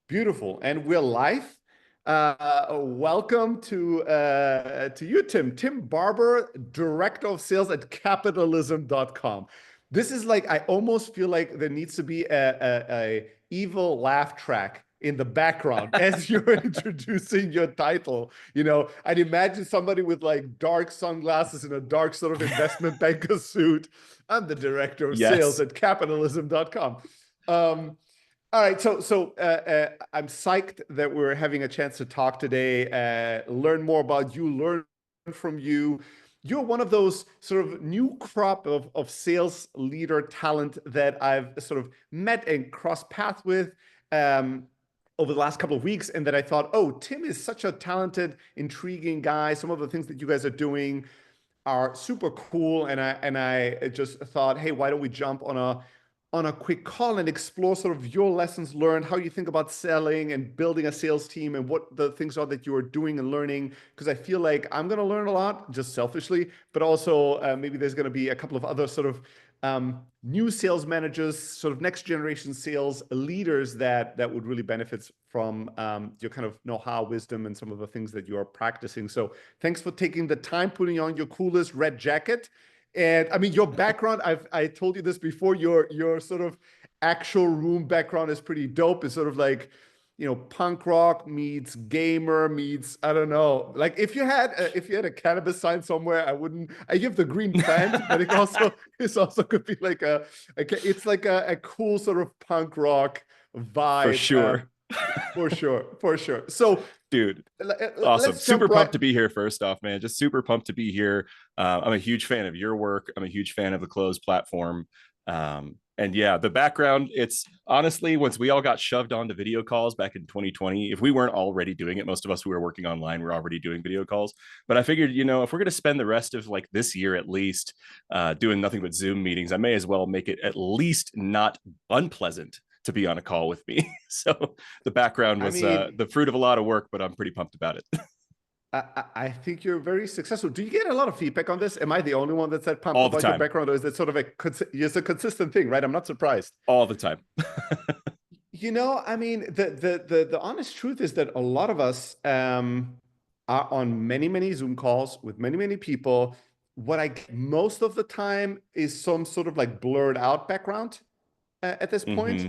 Beautiful. And we're live. Welcome to you, Tim. Tim Barber, Director of Sales at capitalism.com. This is like, I almost feel like there needs to be a evil laugh track in the background as you're introducing your title. I'd imagine somebody with like dark sunglasses and a dark sort of investment banker suit. I'm the Director of Sales Yes. at capitalism.com. All right, so I'm psyched that we're having a chance to talk today, learn more about you, learn from you. You're one of those sort of new crop of sales leader talent that I've sort of met and crossed paths with over the last couple of weeks, and that I thought, oh, Tim is such a talented, intriguing guy. Some of the things that you guys are doing are super cool, and I just thought, hey, why don't we jump on a quick call and explore sort of your lessons learned, how you think about selling and building a sales team, and what the things are that you are doing and learning. Because I feel like I'm going to learn a lot, just selfishly, but also maybe there's going to be a couple of other sort of new sales managers, sort of next generation sales leaders that would really benefit from your kind of know-how, wisdom, and some of the things that you are practicing. So thanks for taking the time, putting on your coolest red jacket. And I mean, your background, I told you this before, your sort of actual room background is pretty dope. It's sort of like, punk rock meets gamer meets, I don't know. Like if you had a cannabis sign somewhere, I give the green plant, but it's also could be like it's like a cool sort of punk rock For vibe. sure. For sure, for sure. So Dude, awesome. let's jump Super right. pumped to be here, first off, man. Just super pumped to be here. I'm a huge fan of your work. I'm a huge fan of the closed platform. And yeah, the background, it's honestly, once we all got shoved onto video calls back in 2020, if we weren't already doing it, most of us who were working online were already doing video calls. But I figured, if we're going to spend the rest of like this year at least doing nothing but Zoom meetings, I may as well make it at least not unpleasant to be on a call with me. So the background I was mean, the fruit of a lot of work, but I'm pretty pumped about it. I think you're very successful. Do you get a lot of feedback on this? Am I the only one that's that pumped All the about your time, background, or is it sort of it's a consistent thing, right? I'm not surprised. all the time. I mean, the honest truth is that a lot of us are on many Zoom calls with many people. What I get most of the time is some sort of like blurred out background at this point, Hmm.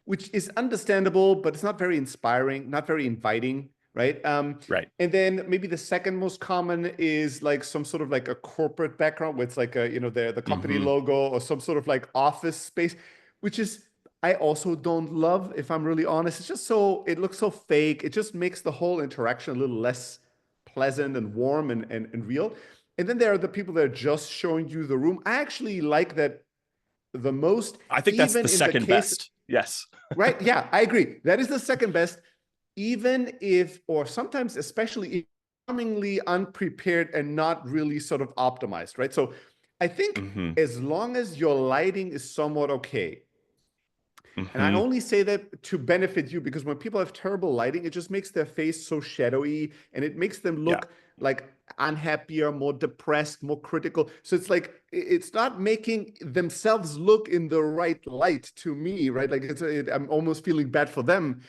which is understandable, but it's not very inspiring, not very inviting, right? Right. And then maybe the second most common is like some sort of like a corporate background where it's like the company Hmm. logo or some sort of like office space, which is I also don't love, if I'm really honest. It's just it looks so fake. It just makes the whole interaction a little less pleasant and warm and real. And then there are the people that are just showing you the room. I actually like that the most, I think that's even the in the second case. best. Yes. Right? Yeah, I agree. That is the second best, even if, or sometimes especially charmingly unprepared and not really sort of optimized, right? So I think Hmm. as long as your lighting is somewhat okay, and I Hmm. only say that to benefit you because when people have terrible lighting, it just makes their face so shadowy and it makes them Yeah. look like unhappier, more depressed, more critical. So it's like it's not making themselves look in the right light to me, right? Like I'm almost feeling bad for them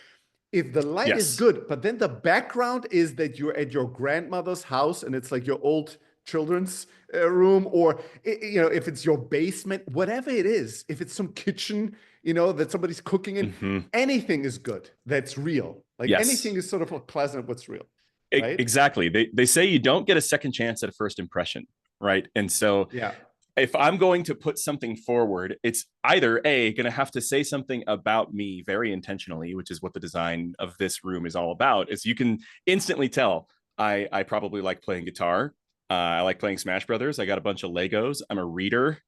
if the light is Yes. good, but then the background is that you're at your grandmother's house and it's like your old children's room, or if it's your basement, whatever it is, if it's some kitchen, that somebody's cooking in, Hmm. anything is good. That's real. Like anything Yes. is sort of like pleasant. What's real, right? Exactly. They say you don't get a second chance at a first impression, right? And so Yeah. if I'm going to put something forward, it's either A, going to have to say something about me very intentionally, which is what the design of this room is all about. Is you can instantly tell I probably like playing guitar. I like playing Smash Brothers. I got a bunch of Legos. I'm a reader.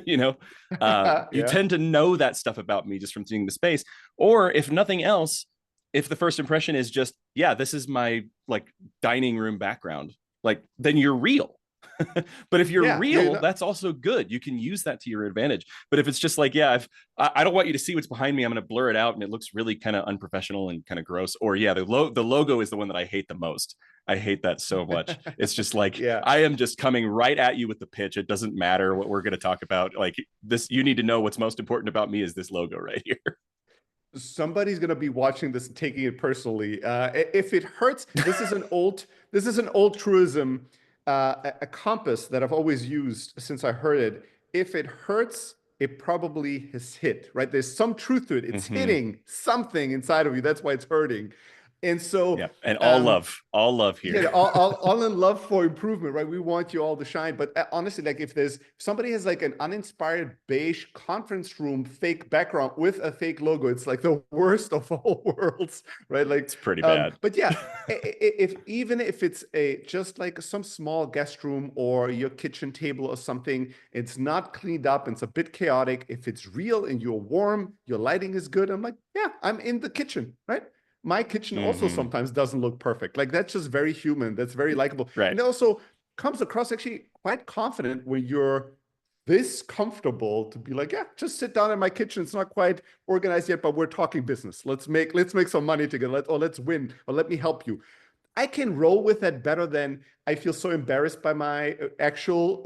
you know, you Yeah. tend to know that stuff about me just from seeing the space. Or if nothing else, if the first impression is just, yeah, this is my like dining room background, like then you're real. But if you're Yeah. real, that's also good. You can use that to your advantage. But if it's just like, yeah, I don't want you to see what's behind me, I'm going to blur it out and it looks really kind of unprofessional and kind of gross. Or yeah, the logo is the one that I hate the most. I hate that so much. It's just like Yeah. I am just coming right at you with the pitch. It doesn't matter what we're going to talk about. Like this, you need to know what's most important about me is this logo right here. somebody's going to be watching this and taking it personally. If it hurts, this is an old truism, a compass that I've always used since I heard it. If it hurts, it probably has hit, right? There's some truth to it. It's Mm-hmm. hitting something inside of you. That's why it's hurting. And so, Yeah. And um, all love here. yeah, all in love for improvement, right? We want you all to shine. But honestly, like if somebody has like an uninspired beige conference room fake background with a fake logo, it's like the worst of all worlds, right? Like, It's pretty bad. but yeah, if even if it's a just like some small guest room or your kitchen table or something, it's not cleaned up, it's a bit chaotic. If it's real and you're warm, your lighting is good, I'm like, yeah, I'm in the kitchen, right? My kitchen also Mm-hmm. sometimes doesn't look perfect. Like that's just very human. That's very likable. Right. And it also comes across actually quite confident when you're this comfortable to be like, yeah, just sit down in my kitchen. It's not quite organized yet, but we're talking business. Let's make some money together. Let's win, or let me help you. I can roll with that better than I feel so embarrassed by my actual,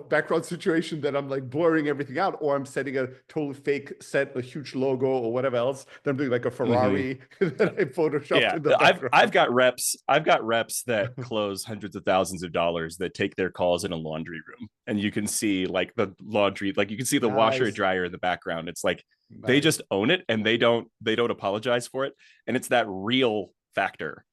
background situation that I'm like blurring everything out, or I'm setting a total fake set, a huge logo or whatever else. That I'm doing like a Mm-hmm. Ferrari that I photoshopped Yeah, in the I've background. got reps. I've got reps that close hundreds of thousands of dollars that take their calls in a laundry room, and you can see like the laundry, like you can see the washer and Nice, dryer in the background. It's like they nice. just own it, and they don't apologize for it, and it's that real factor.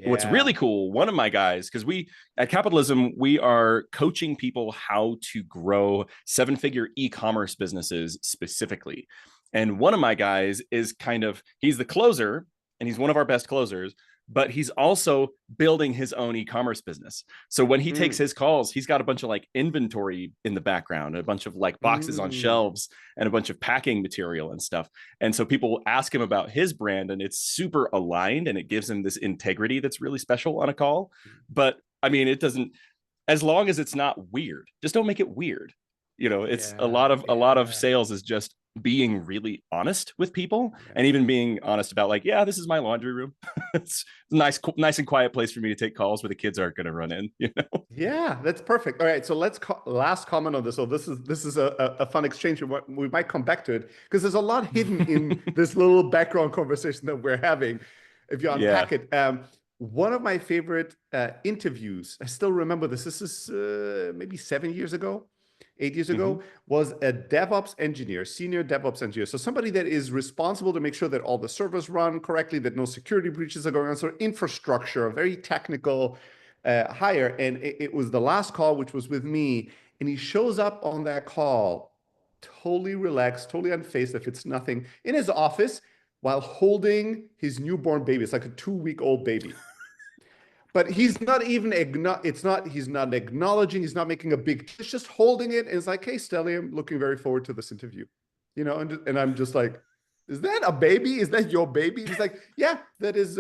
What's really Yeah. cool, one of my guys, because we at Capitalism, we are coaching people how to grow seven-figure e-commerce businesses specifically. And one of my guys is he's the closer, and he's one of our best closers, but he's also building his own e-commerce business. So when he takes Mm, his calls, he's got a bunch of like inventory in the background, a bunch of like boxes on mm. shelves and a bunch of packing material and stuff. And so people ask him about his brand, and it's super aligned, and it gives him this integrity that's really special on a call. But I mean, it doesn't, as long as it's not weird, just don't make it weird. It's a Yeah, lot of yeah, sales is just being really honest with people, yeah. and even being honest about like, yeah, this is my laundry room. It's a nice and quiet place for me to take calls where the kids aren't going to run in. Yeah, that's perfect. All right, so last comment on this. So this is a fun exchange. We might come back to it because there's a lot hidden in this little background conversation that we're having. If you Yeah. unpack it, one of my favorite interviews, I still remember this. This is maybe 7 years ago, 8 years Mm-hmm. ago, was a DevOps engineer, senior DevOps engineer. So somebody that is responsible to make sure that all the servers run correctly, that no security breaches are going on. So infrastructure, very technical hire. And it was the last call, which was with me. And he shows up on that call, totally relaxed, totally unfazed, if it's nothing, in his office while holding his newborn baby. It's like a 2-week-old baby. But he's not even he's not acknowledging, he's not making a big, he's just holding it. And it's like, hey, Steli, I'm looking very forward to this interview. And I'm just like, is that a baby? Is that your baby? And he's like, yeah, that is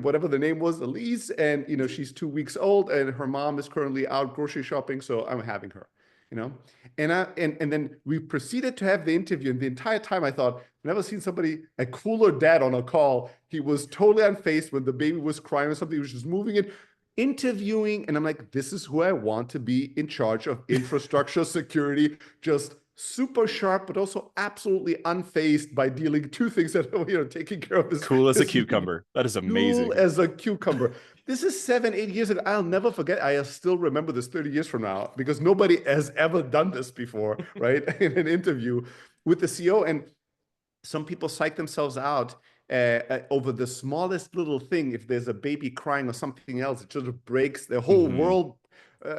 whatever the name was, Elise. And she's 2 weeks old and her mom is currently out grocery shopping. So I'm having her, you know. And then we proceeded to have the interview. And the entire time I thought, I've never seen somebody a cooler dad on a call. He was totally unfazed when the baby was crying or something. He was just moving it, interviewing. And I'm like, this is who I want to be in charge of infrastructure security. Just super sharp, but also absolutely unfazed by dealing two things that taking care of Cool as a his cucumber. That is cool amazing. as a cucumber. This is 7, 8 years ago. I'll never forget. I still remember this 30 years from now because nobody has ever done this before, right? In an interview with the CEO. And some people psych themselves out over the smallest little thing. If there's a baby crying or something else, it sort of breaks their whole Mm-hmm. world,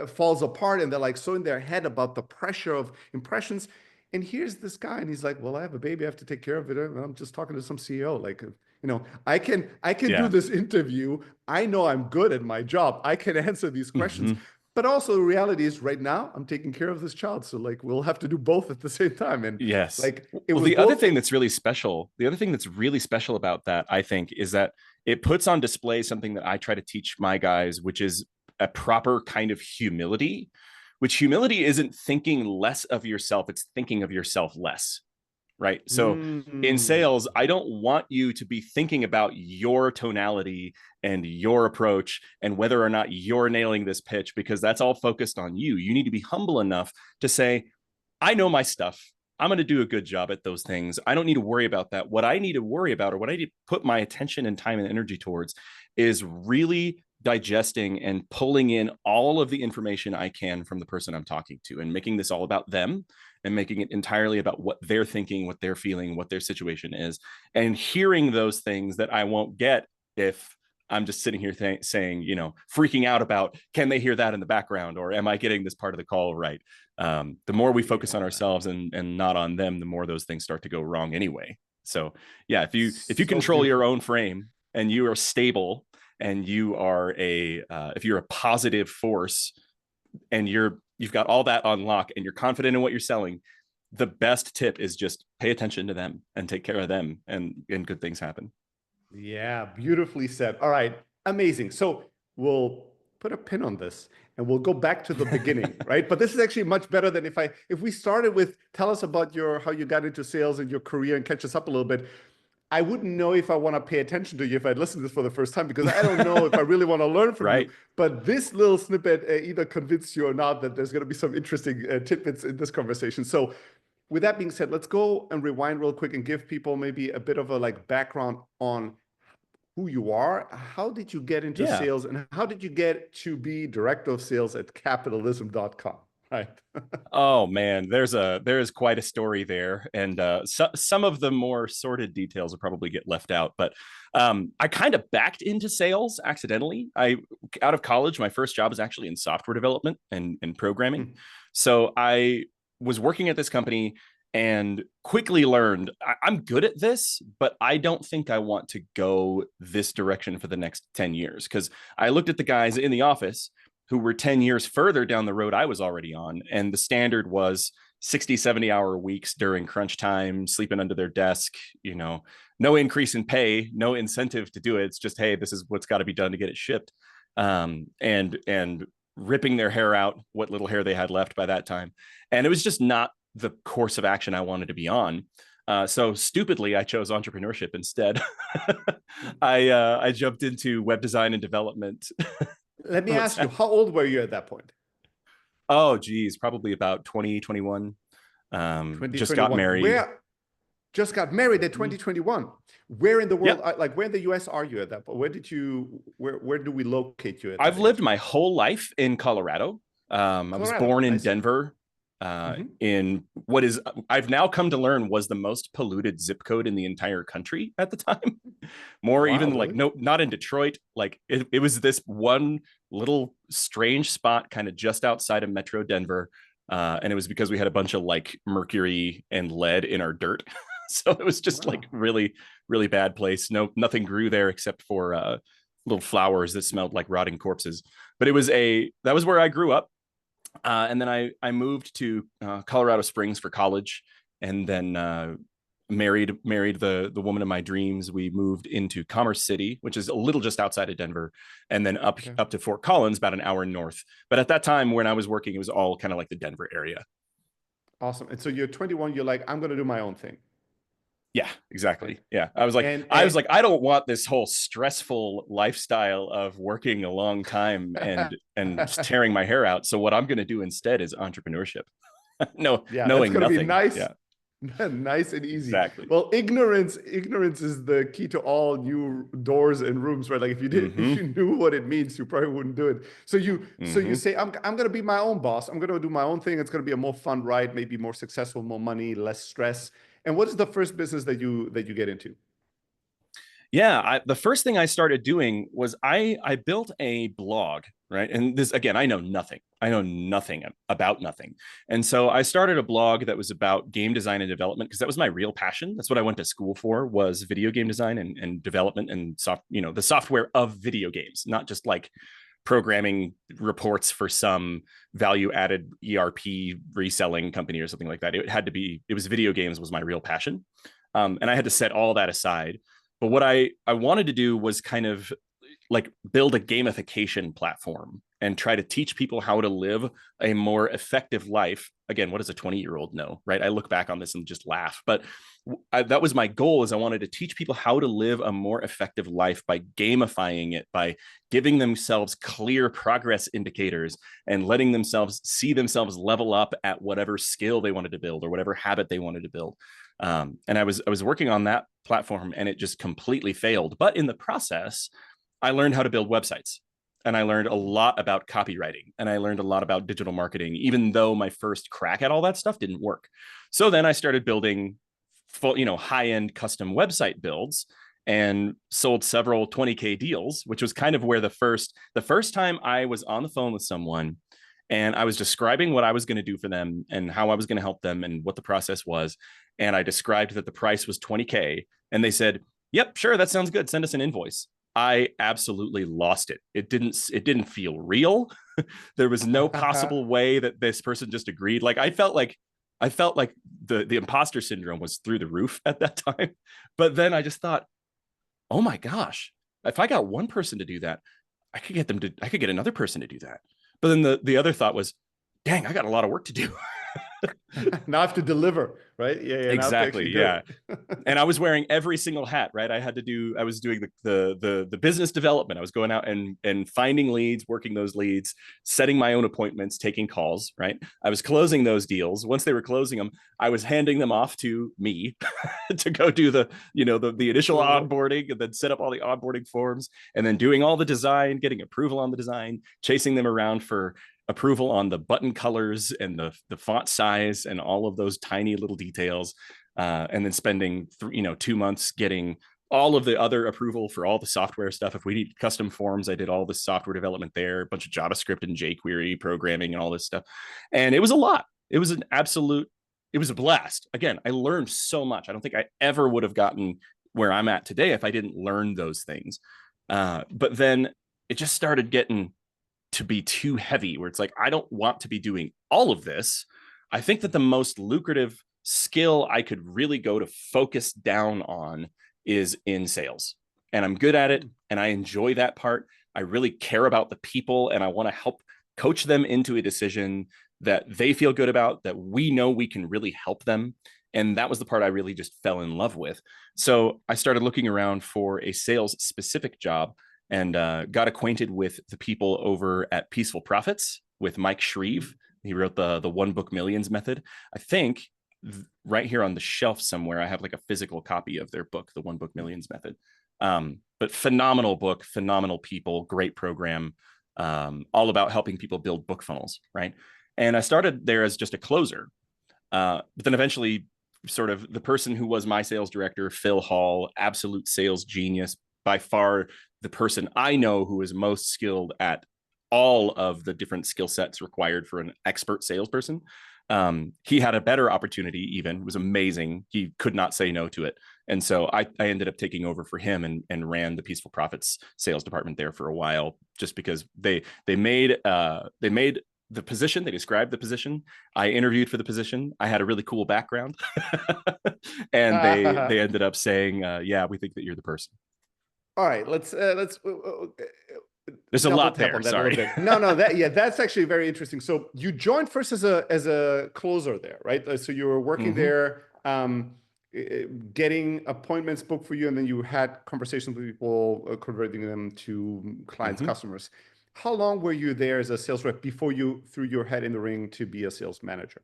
falls apart, and they're like so in their head about the pressure of impressions. And here's this guy, and he's like, "Well, I have a baby, I have to take care of it. And I'm just talking to some CEO. Like, I can do Yeah. this interview. I know I'm good at my job. I can answer these questions." Mm-hmm. But also, the reality is, right now, I'm taking care of this child. So, like, we'll have to do both at the same time. And Yes. like, it Well, was both. the other thing that's really special about that, I think, is that it puts on display something that I try to teach my guys, which is a proper kind of humility, which humility isn't thinking less of yourself, it's thinking of yourself less. Right. So in Mm, sales, I don't want you to be thinking about your tonality and your approach and whether or not you're nailing this pitch, because that's all focused on you. You need to be humble enough to say, I know my stuff. I'm going to do a good job at those things. I don't need to worry about that. What I need to worry about, or what I need to put my attention and time and energy towards, is really digesting and pulling in all of the information I can from the person I'm talking to, and making this all about them, and making it entirely about what they're thinking, what they're feeling, what their situation is, and hearing those things that I won't get if I'm just sitting here saying, freaking out about, can they hear that in the background, or am I getting this part of the call right? The more we focus on ourselves and not on them, the more those things start to go wrong anime. So yeah, if you So control your beautiful. own frame, and you are stable, and you are if you're a positive force, and you've got all that on lock, and you're confident in what you're selling, the best tip is just pay attention to them and take care of them, and good things happen. Yeah, beautifully said. All right, amazing. So we'll put a pin on this and we'll go back to the beginning, right? But this is actually much better than if we started with tell us about how you got into sales and your career and catch us up a little bit. I wouldn't know if I want to pay attention to you if I'd listened to this for the first time, because I don't know if I really want to learn from you. Right. But this little snippet either convinced you or not that there's going to be some interesting tidbits in this conversation. So with that being said, let's go and rewind real quick and give people maybe a bit of a background on who you are. How did you get into Yeah. sales, and how did you get to be director of sales at capitalism.com? Right. Oh man, there is quite a story there, and some of the more sordid details will probably get left out. But I kind of backed into sales accidentally. Out of college, my first job was actually in software development and programming. So I was working at this company and quickly learned I'm good at this, but I don't think I want to go this direction for the next 10 years. Because I looked at the guys in the office who were 10 years further down the road I was already on. And the standard was 60, 70-hour weeks during crunch time, sleeping under their desk, no increase in pay, no incentive to do it. It's just, hey, this is what's got to be done to get it shipped. And ripping their hair out, what little hair they had left by that time. And it was just not the course of action I wanted to be on. So stupidly, I chose entrepreneurship instead. I jumped into web design and development. Let me ask you, how old were you at that point? Oh, geez, probably about 2021. Just got 2021. married. Just got married at Mhm. 2021. Where in the world, Yep. where in the US are you at that point? Where do we locate you at that I've lived age? my whole life in Colorado. I was Colorado. born in Nice. Denver, in what is, I've now come to learn, was the most polluted zip code in the entire country at the time. More Wow, even really? no, not in Detroit. It was this one little strange spot kind of just outside of Metro Denver. And it was because we had a bunch of mercury and lead in our dirt. So it was just Wow. really, really bad place. Nothing grew there except for little flowers that smelled like rotting corpses. But that was where I grew up. And then I moved to Colorado Springs for college, and then married the woman of my dreams. We moved into Commerce City, which is a little just outside of Denver, and then up to Fort Collins, about an hour north. But at that time when I was working, it was all kind of like the Denver area. Awesome. And so you're 21, you're like, I'm going to do my own thing. Yeah, Right. exactly. Yeah. I was And like, I don't want this whole stressful lifestyle of working a long time and just tearing my hair out. So what I'm going to do instead is entrepreneurship. No, yeah, that's knowing going to be nothing. nice. Yeah, Nice and easy. exactly. Well, ignorance is the key to all new doors and rooms, right? Like if you knew what it means, you probably wouldn't do it. So you say, I'm going to be my own boss. I'm going to do my own thing. It's going to be a more fun ride, maybe more successful, more money, less stress. And what is the first business that you get into? Yeah, the first thing I started doing was I built a blog, right? And this, again, I know nothing. I know nothing about nothing. And so I started a blog that was about game design and development, because that was my real passion. That's what I went to school for, was video game design and development and the software of video games, not just like programming reports for some value added ERP reselling company or something like that. It was video games was my real passion. And I had to set all that aside. But what I wanted to do was kind of like build a gamification platform and try to teach people how to live a more effective life. Again, what does a 20-year-old know, right? I look back on this and just laugh, but that was my goal, is I wanted to teach people how to live a more effective life by gamifying it, by giving themselves clear progress indicators and letting themselves see themselves level up at whatever skill they wanted to build or whatever habit they wanted to build. And I was working on that platform, and it just completely failed. But in the process, I learned how to build websites, and I learned a lot about copywriting, and I learned a lot about digital marketing, even though my first crack at all that stuff didn't work. So then I started building full, high-end custom website builds, and sold several 20K deals, which was kind of where the first time I was on the phone with someone and I was describing what I was going to do for them and how I was going to help them and what the process was. And I described that the price was 20K, and they said, "Yep, sure, that sounds good. Send us an invoice." I absolutely lost it. It didn't feel real. There was no possible way that this person just agreed. Like I felt like the imposter syndrome was through the roof at that time. But then I just thought, oh my gosh, if I got one person to do that, I could get another person to do that. But then the other thought was, dang, I got a lot of work to do. Now I have to deliver, right? Yeah, Exactly. Yeah. And I was wearing every single hat, right? I was doing the business development. I was going out and finding leads, working those leads, setting my own appointments, taking calls, right? I was closing those deals. Once they were closing them, I was handing them off to me to go do the initial onboarding, and then set up all the onboarding forms, and then doing all the design, getting approval on the design, chasing them around for approval on the button colors and the font size and all of those tiny little details, and then spending 2 months getting all of the other approval for all the software stuff. If we need custom forms, I did all the software development there, a bunch of JavaScript and jQuery programming and all this stuff. And it was a lot. It was a blast. Again, I learned so much. I don't think I ever would have gotten where I'm at today if I didn't learn those things. But then it just started getting to be too heavy, where it's like, I don't want to be doing all of this. I think that the most lucrative skill I could really go to focus down on is in sales. And I'm good at it, and I enjoy that part. I really care about the people, and I want to help coach them into a decision that they feel good about, that we know we can really help them. And that was the part I really just fell in love with. So I started looking around for a sales specific job, and got acquainted with the people over at Peaceful Profits with Mike Shreve. He wrote the One Book Millions method. I think right here on the shelf somewhere, I have like a physical copy of their book, the One Book Millions method. But phenomenal book, phenomenal people, great program, all about helping people build book funnels, right? And I started there as just a closer. But then eventually, sort of the person who was my sales director, Phil Hall, absolute sales genius, by far the person I know who is most skilled at all of the different skill sets required for an expert salesperson. He had a better opportunity, even. It was amazing. He could not say no to it. And so I ended up taking over for him and ran the Peaceful Profits sales department there for a while, just because they made the position, they described the position. I interviewed for the position. I had a really cool background. And they ended up saying, yeah, we think that you're the person. All right, let's there's a lot there. Sorry. No, that's actually very interesting. So you joined first as a closer there, right? So you were working there, getting appointments booked for you, and then you had conversations with people, converting them to clients, customers. How long were you there as a sales rep before you threw your head in the ring to be a sales manager?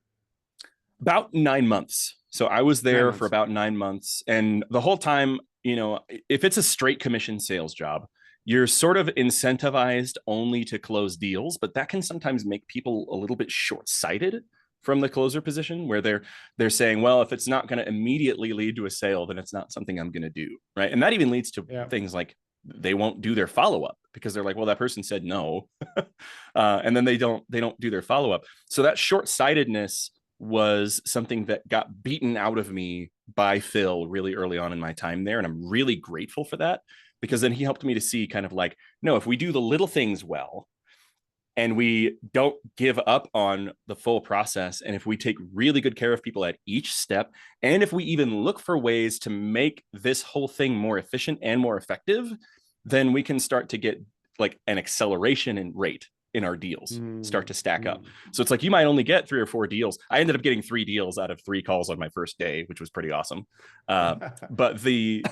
About 9 months. So I was there for about 9 months, and the whole time, if it's a straight commission sales job, you're sort of incentivized only to close deals, but that can sometimes make people a little bit short-sighted from the closer position, where they're saying, well, if it's not going to immediately lead to a sale, then it's not something I'm going to do, right? And that even leads to things like they won't do their follow-up, because they're like, well, that person said no. And then they don't do their follow-up. So that short-sightedness was something that got beaten out of me by Phil really early on in my time there. And I'm really grateful for that, because then he helped me to see kind of like, no, if we do the little things well, and we don't give up on the full process, and if we take really good care of people at each step, and if we even look for ways to make this whole thing more efficient and more effective, then we can start to get like an acceleration in rate, in our deals start Mm, to stack up. mm. So it's like you might only get 3 or 4 deals. I ended up getting 3 deals out of 3 calls on my first day, which was pretty awesome. But the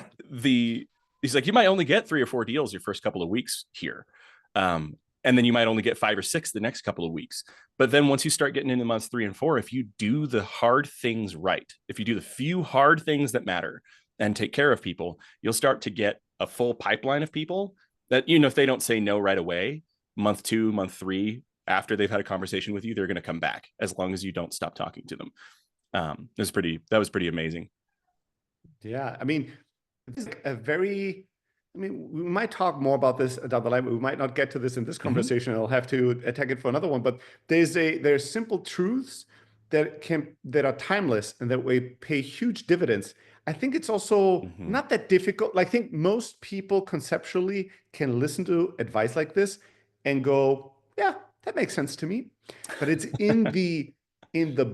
he's like, you might only get 3 or 4 deals your first couple of weeks here. And then you might only get 5 or 6 the next couple of weeks. But then once you start getting into months 3 and 4, if you do the hard things right, if you do the few hard things that matter and take care of people, you'll start to get a full pipeline of people that, if they don't say no right away, month 2, month 3, after they've had a conversation with you, they're going to come back as long as you don't stop talking to them. That was pretty amazing. Yeah, I mean, this is a very, I mean, we might talk more about this down the line, but we might not get to this in this Mm-hmm. conversation. I'll have to attack it for another one. But there's simple truths that are timeless and that way pay huge dividends. I think it's also Mm-hmm. not that difficult. Like, I think most people conceptually can listen to advice like this and go, yeah, that makes sense to me. But it's in the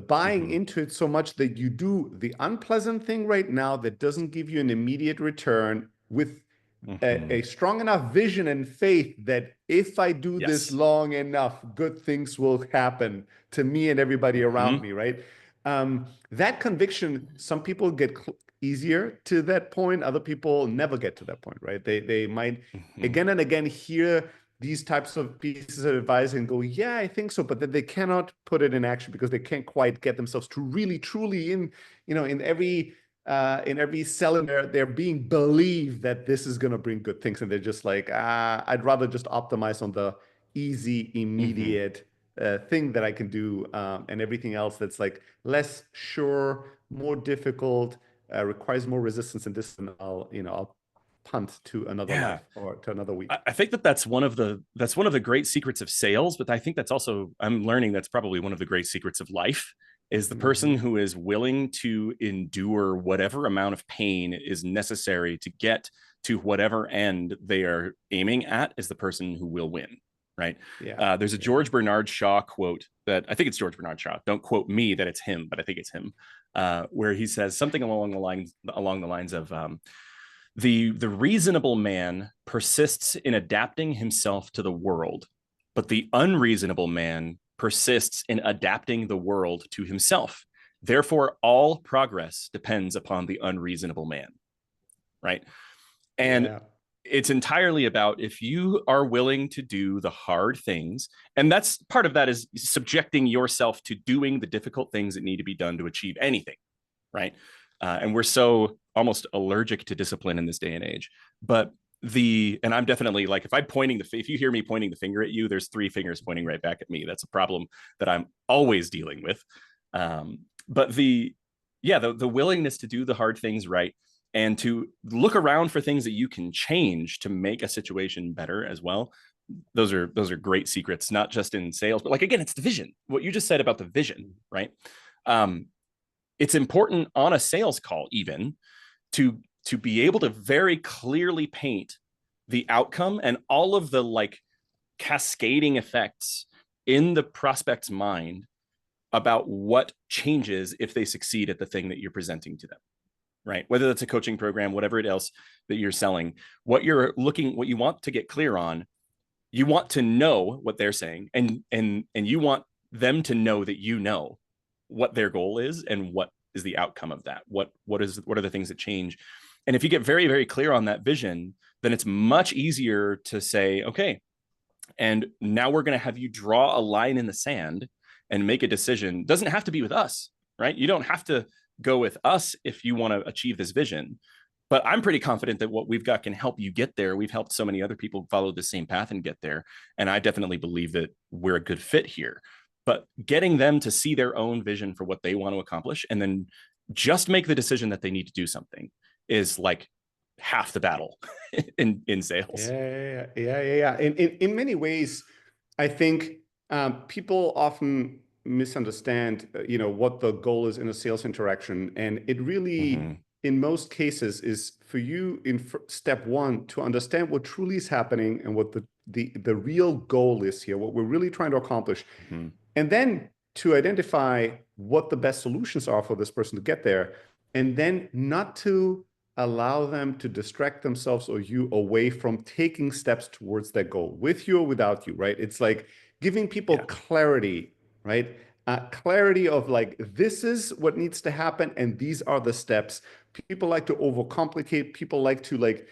buying Mm-hmm. into it so much that you do the unpleasant thing right now that doesn't give you an immediate return with Mm-hmm. a strong enough vision and faith that if I do this Yes. long enough, good things will happen to me and everybody around Mm-hmm. me, right? That conviction, some people get easier to that point, other people never get to that point, right? They might Mm-hmm. again and again hear these types of pieces of advice and go, yeah, I think so, but then they cannot put it in action because they can't quite get themselves to really, truly in every cell in there, they're being believed that this is going to bring good things. And they're just like, I'd rather just optimize on the easy, Mm-hmm. immediate thing that I can do. And everything else that's like less sure, more difficult, requires more resistance and discipline. I'll punt to another Yeah. life or to another week. I think that's one of the great secrets of sales, but I think that's also, I'm learning, that's probably one of the great secrets of life, is the person Mhm. who is willing to endure whatever amount of pain is necessary to get to whatever end they are aiming at is the person who will win, right? Yeah, There's a yeah. George Bernard Shaw quote that I think it's George Bernard Shaw. Don't quote me that it's him, but I think it's him, where he says something along the lines of the reasonable man persists in adapting himself to the world, but the unreasonable man persists in adapting the world to himself. Therefore, all progress depends upon the unreasonable man, right? And Yeah. it's entirely about if you are willing to do the hard things, and that's part of that is subjecting yourself to doing the difficult things that need to be done to achieve anything, right? And we're so almost allergic to discipline in this day and age. But and I'm definitely like, if you hear me pointing the finger at you, there's 3 fingers pointing right back at me. That's a problem that I'm always dealing with. But the willingness to do the hard things right and to look around for things that you can change to make a situation better as well. Those are great secrets, not just in sales, but like, again, it's the vision. What you just said about the vision, right? Um, it's important on a sales call even to be able to very clearly paint the outcome and all of the like cascading effects in the prospect's mind about what changes if they succeed at the thing that you're presenting to them, right? Whether that's a coaching program, whatever it else that you're selling, what you want to get clear on, you want to know what they're saying, and you want them to know that you know what their goal is and what is the outcome of that. What are the things that change? And if you get very, very clear on that vision, then it's much easier to say, okay, and now we're going to have you draw a line in the sand and make a decision. Doesn't have to be with us, right? You don't have to go with us if you want to achieve this vision. But I'm pretty confident that what we've got can help you get there. We've helped so many other people follow the same path and get there. And I definitely believe that we're a good fit here. But getting them to see their own vision for what they want to accomplish and then just make the decision that they need to do something is like half the battle in sales. Yeah. In many ways, I think people often misunderstand, what the goal is in a sales interaction, and it really, Mm-hmm. in most cases, is for you in step one to understand what truly is happening and what the real goal is here, what we're really trying to accomplish, Mm-hmm. and then to identify what the best solutions are for this person to get there, and then not to allow them to distract themselves or you away from taking steps towards that goal with you or without you, right? It's like giving people Yeah. clarity, right? Clarity of like, this is what needs to happen, and these are the steps. People like to overcomplicate. People like to like,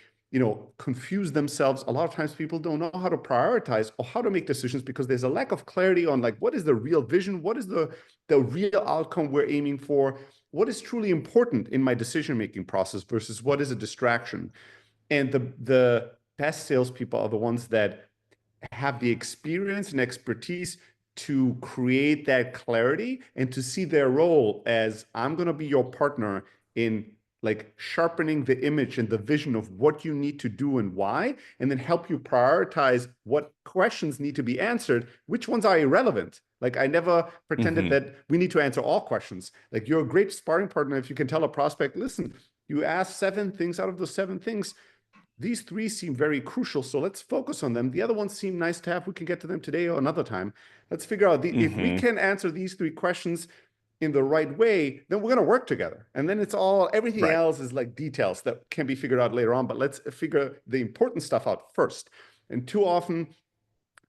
confuse themselves. A lot of times people don't know how to prioritize or how to make decisions because there's a lack of clarity on like, what is the real vision? What is the real outcome we're aiming for? What is truly important in my decision-making process versus what is a distraction? And the best salespeople are the ones that have the experience and expertise to create that clarity and to see their role as, I'm going to be your partner in like sharpening the image and the vision of what you need to do and why, and then help you prioritize what questions need to be answered, which ones are irrelevant. Like, I never pretended Hmm. that we need to answer all questions. Like, you're a great sparring partner if you can tell a prospect, listen, you asked 7 things. Out of those 7 things, these 3 seem very crucial, so let's focus on them. The other ones seem nice to have. We can get to them today or another time. Let's figure out if we Hmm. can answer these 3 questions in the right way, then we're going to work together. And then everything Right. else is like details that can be figured out later on. But let's figure the important stuff out first. And too often,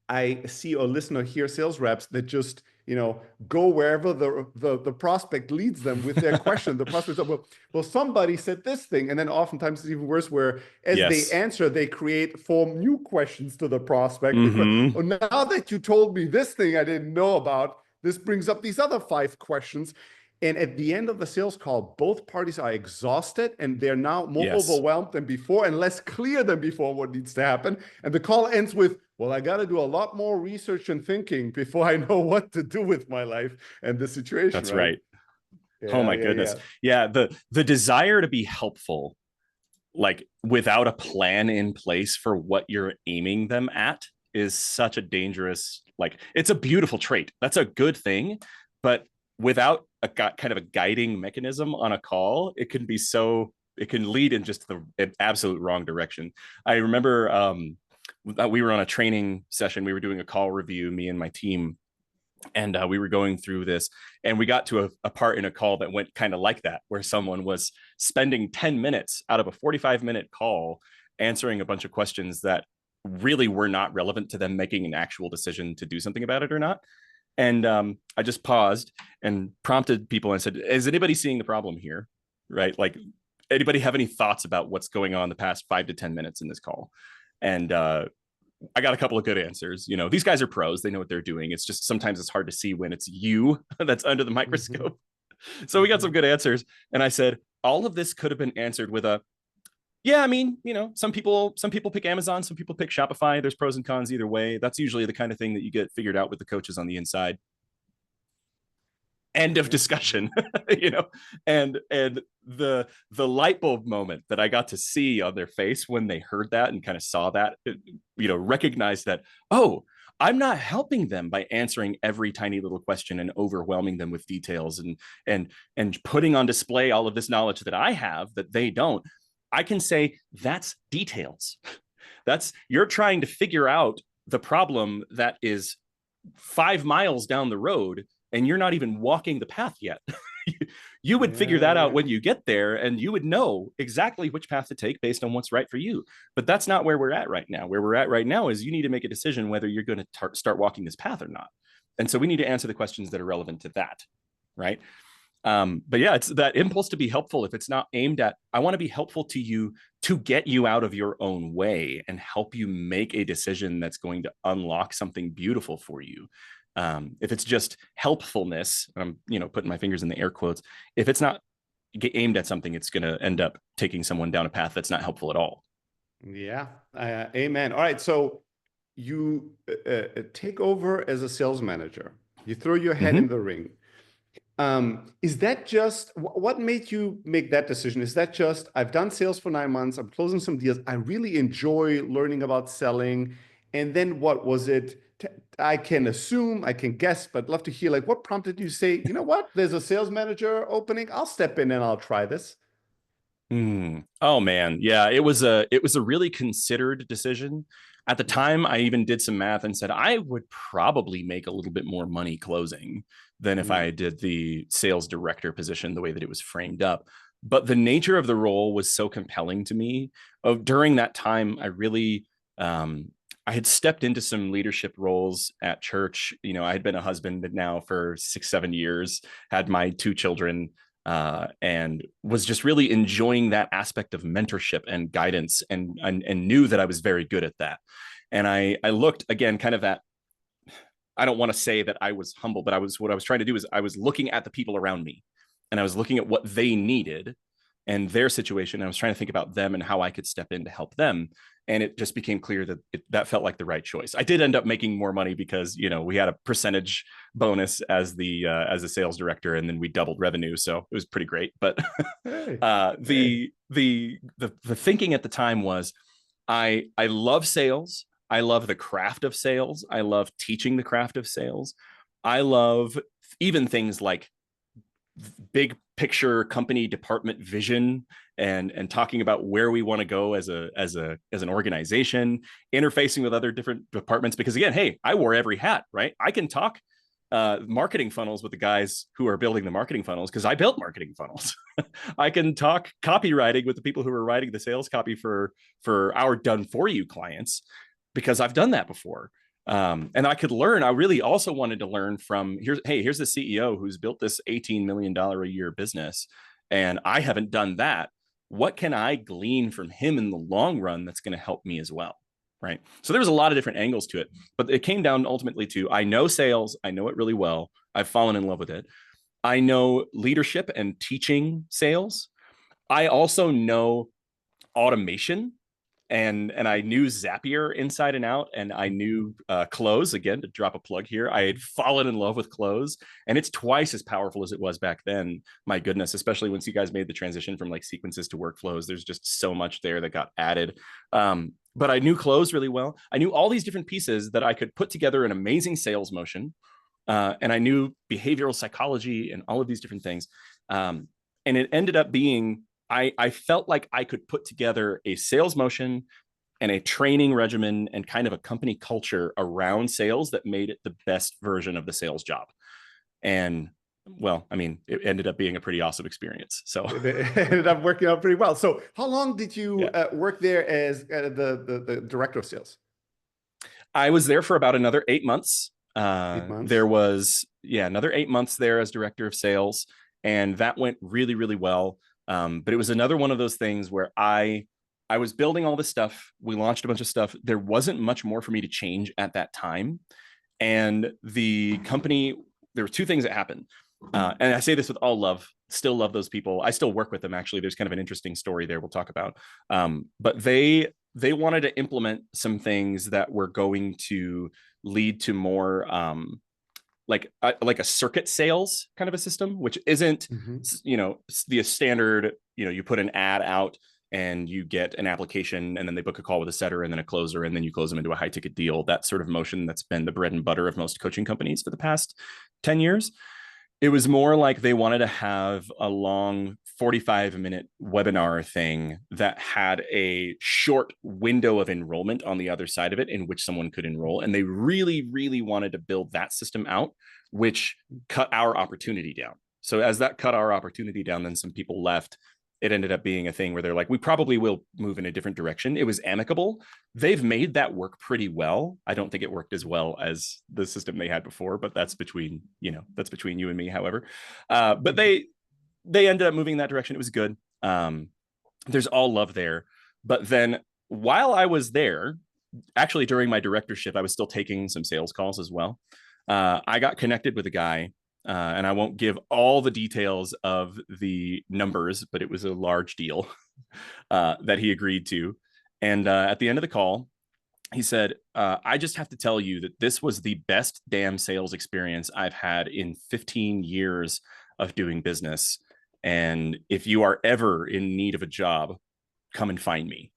I see or listen or hear sales reps that just, go wherever the prospect leads them with their question. The prospect says, well, somebody said this thing. And then oftentimes it's even worse, where as they Yes. answer, they form new questions to the prospect. Hmm. Oh, now that you told me this thing I didn't know about, this brings up these other 5 questions. And at the end of the sales call, both parties are exhausted and they're now more Yes. overwhelmed than before and less clear than before what needs to happen. And the call ends with, well, I got to do a lot more research and thinking before I know what to do with my life and the situation, That's right? right. Oh Yeah, my yeah, goodness. yeah. Yeah, the desire to be helpful, like without a plan in place for what you're aiming them at, is such a dangerous, like, it's a beautiful trait. That's a good thing, but without a kind of a guiding mechanism on a call, it can lead in just the absolute wrong direction. I remember we were on a training session. We were doing a call review, me and my team, and we were going through this, and we got to a part in a call that went kind of like that, where someone was spending 10 minutes out of a 45-minute call answering a bunch of questions that really were not relevant to them making an actual decision to do something about it or not. And I just paused and prompted people and said, is anybody seeing the problem here? Right? Like, anybody have any thoughts about what's going on the past 5 to 10 minutes in this call? And I got a couple of good answers. These guys are pros. They know what they're doing. It's just sometimes it's hard to see when it's you that's under the Mm-hmm, microscope. So we got mm-hmm. some good answers. And I said, all of this could have been answered with a, yeah, I mean, some people pick Amazon, some people pick Shopify. There's pros and cons either way. That's usually the kind of thing that you get figured out with the coaches on the inside. End of Yeah, yeah. discussion. And the light bulb moment that I got to see on their face when they heard that and kind of saw that, recognized that, oh, I'm not helping them by answering every tiny little question and overwhelming them with details and putting on display all of this knowledge that I have that they don't. I can say that's details. That's, you're trying to figure out the problem that is 5 miles down the road, and you're not even walking the path yet. You would figure Yeah, that out yeah. when you get there, and you would know exactly which path to take based on what's right for you. But that's not where we're at right now. Where we're at right now is you need to make a decision whether you're going to start walking this path or not. And so we need to answer the questions that are relevant to that. Right. But yeah, it's that impulse to be helpful. If it's not aimed at, I want to be helpful to you to get you out of your own way and help you make a decision that's going to unlock something beautiful for you. If it's just helpfulness, I'm putting my fingers in the air quotes. If it's not aimed at something, it's going to end up taking someone down a path that's not helpful at all. Yeah. Amen. All right. So you take over as a sales manager. You throw your head in Mm-hmm. the ring. Is that just what made you make that decision? Is that just, I've done sales for 9 months, I'm closing some deals, I really enjoy learning about selling, and then what was it? I can assume, I can guess, but love to hear like what prompted you to say, you know what, there's a sales manager opening, I'll step in and I'll try this. Oh man, yeah, it was a really considered decision. At the time, I even did some math and said I would probably make a little bit more money closing than if I Mm, did the sales director position the way that it was framed up. But the nature of the role was so compelling to me. During that time, I really I had stepped into some leadership roles at church. You know, I had been a husband now for 6, 7 years, had my 2 children, and was just really enjoying that aspect of mentorship and guidance, and knew that I was very good at that. And I looked again, kind of at, I don't want to say that I was humble, but what I was trying to do is I was looking at the people around me, and I was looking at what they needed and their situation. I was trying to think about them and how I could step in to help them. And it just became clear that that felt like the right choice. I did end up making more money because, you know, we had a percentage bonus as a sales director, and then we doubled revenue, so it was pretty great. But Hey, hey. the thinking at the time was, I love sales. I love the craft of sales. I love teaching the craft of sales. I love even things like big picture company department vision, and talking about where we want to go as an organization, interfacing with other different departments. Because again, hey, I wore every hat, right? I can talk marketing funnels with the guys who are building the marketing funnels because I built marketing funnels. I can talk copywriting with the people who are writing the sales copy for our done for you clients because I've done that before. And I could learn. I really also wanted to learn from here's the CEO who's built this $18 million a year business, and I haven't done that. What can I glean from him in the long run that's going to help me as well? Right. So there was a lot of different angles to it, but it came down ultimately to, I know sales. I know it really well. I've fallen in love with it. I know leadership and teaching sales. I also know automation, and I knew Zapier inside and out, and I knew Close. Again, to drop a plug here, I had fallen in love with Close, and it's twice as powerful as it was back then. My goodness, especially once you guys made the transition from like sequences to workflows, there's just so much there that got added. But I knew Close really well. I knew all these different pieces that I could put together an amazing sales motion, and I knew behavioral psychology and all of these different things. And it ended up being, I felt like I could put together a sales motion and a training regimen and kind of a company culture around sales that made it the best version of the sales job. And well, I mean, it ended up being a pretty awesome experience. So It ended up working out pretty well. So how long did you yeah, work there as the director of sales? I was there for about another 8 months. 8 months. There was, yeah, another 8 months there as director of sales, and that went really, really well. But it was another one of those things where I was building all this stuff. We launched a bunch of stuff. There wasn't much more for me to change at that time. And the company, there were two things that happened. And I say this with all love, still love those people. I still work with them, actually. There's kind of an interesting story there we'll talk about. But they wanted to implement some things that were going to lead to more like a circuit sales kind of a system, which isn't, Mm-hmm. you know, the standard, you know, you put an ad out and you get an application, and then they book a call with a setter and then a closer, and then you close them into a high ticket deal. That sort of motion that's been the bread and butter of most coaching companies for the past 10 years. It was more like they wanted to have a long 45-minute webinar thing that had a short window of enrollment on the other side of it in which someone could enroll. And they really, really wanted to build that system out, which cut our opportunity down. So as that cut our opportunity down, then some people left. It ended up being a thing where they're like, we probably will move in a different direction. It was amicable. They've made that work pretty well. I don't think it worked as well as the system they had before, but that's between, you know, that's between you and me, however. But they ended up moving in that direction. It was good. There's all love there. But then while I was there, actually during my directorship, I was still taking some sales calls as well. I got connected with a guy, and I won't give all the details of the numbers, but it was a large deal that he agreed to. And at the end of the call, he said, I just have to tell you that this was the best damn sales experience I've had in 15 years of doing business. And if you are ever in need of a job, come and find me.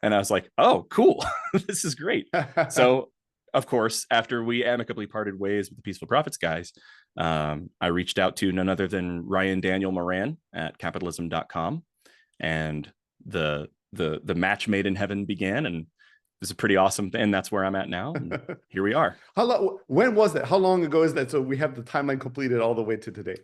And I was like, oh, cool. This is great. So, of course, after we amicably parted ways with the Peaceful Profits guys, I reached out to none other than Ryan Daniel Moran at capitalism.com. And the match made in heaven began, and it was a pretty awesome thing. And that's where I'm at now. And here we are. When was that? How long ago is that? So we have the timeline completed all the way to today.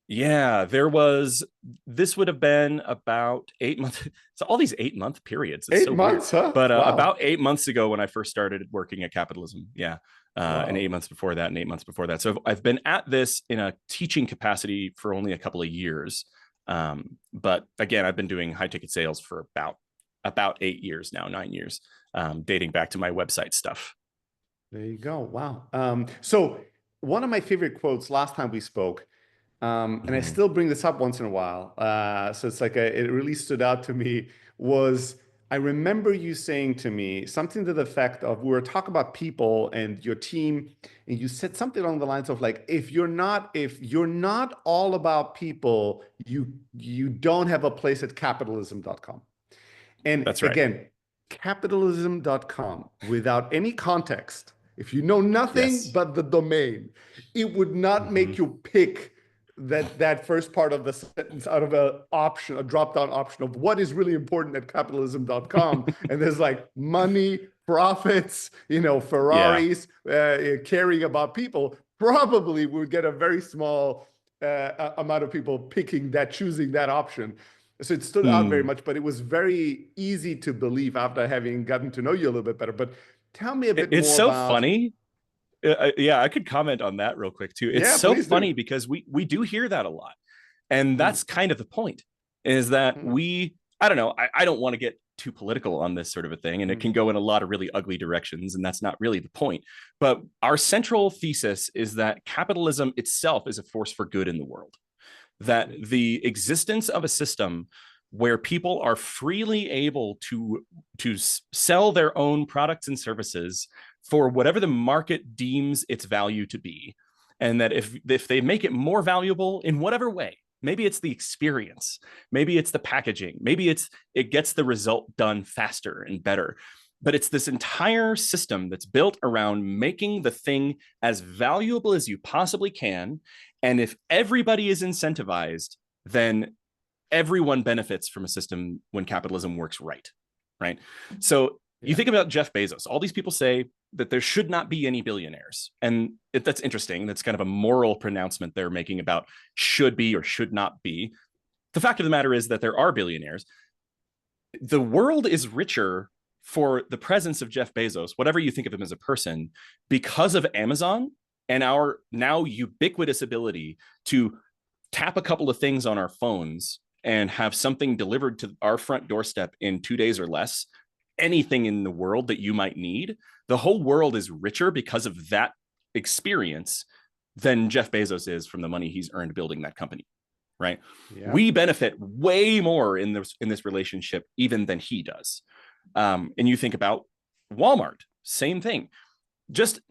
Yeah, there was, this would have been about 8 months. So all these 8 month periods, it's Eight so weird. months, huh? But Wow. about 8 months ago, when I first started working at Capitalism, yeah, and Wow. 8 months before that, and 8 months before that. So I've been at this in a teaching capacity for only a couple of years. But again, I've been doing high ticket sales for about 8 years now, 9 years, dating back to my website stuff. There you go. Wow. So one of my favorite quotes last time we spoke, and I Mhm. still bring this up once in a while, so it's like it really stood out to me, was I remember you saying to me something to the effect of, we were talking about people and your team, and you said something along the lines of like, if you're not all about people, you don't have a place at capitalism.com. And That's right. again, capitalism.com, without any context, if you know nothing Yes. but the domain, it would not Hmm. make you pick that first part of the sentence out of a drop down option of what is really important at capitalism.com. And there's like money, profits, Yeah. Ferraris, caring about people. Probably would get a very small amount of people choosing that option. So it stood out very Mm. much, but it was very easy to believe after having gotten to know you a little bit better. But tell me a bit It's more so about, funny. Yeah, I could comment on that real quick too. It's yeah, so please do. funny because we do hear that a lot, and Mm, that's kind of the point. Is that mm, I don't know. I don't want to get too political on this sort of a thing, and it mm, can go in a lot of really ugly directions, and that's not really the point. But our central thesis is that capitalism itself is a force for good in the world, that mm, the existence of a system where people are freely able to sell their own products and services for whatever the market deems its value to be, and that if they make it more valuable in whatever way, maybe it's the experience, maybe it's the packaging, maybe it gets the result done faster and better, but it's this entire system that's built around making the thing as valuable as you possibly can. And if everybody is incentivized, then everyone benefits from a system when capitalism works right. Right. So you yeah, think about Jeff Bezos, all these people say that there should not be any billionaires. And that's interesting. That's kind of a moral pronouncement they're making about should be or should not be. The fact of the matter is that there are billionaires. The world is richer for the presence of Jeff Bezos, whatever you think of him as a person, because of Amazon and our now ubiquitous ability to tap a couple of things on our phones and have something delivered to our front doorstep in 2 days or less. Anything in the world that you might need, the whole world is richer because of that experience than Jeff Bezos is from the money he's earned building that company. Right? yeah, We benefit way more in this relationship even than he does. And you think about Walmart, same thing. Just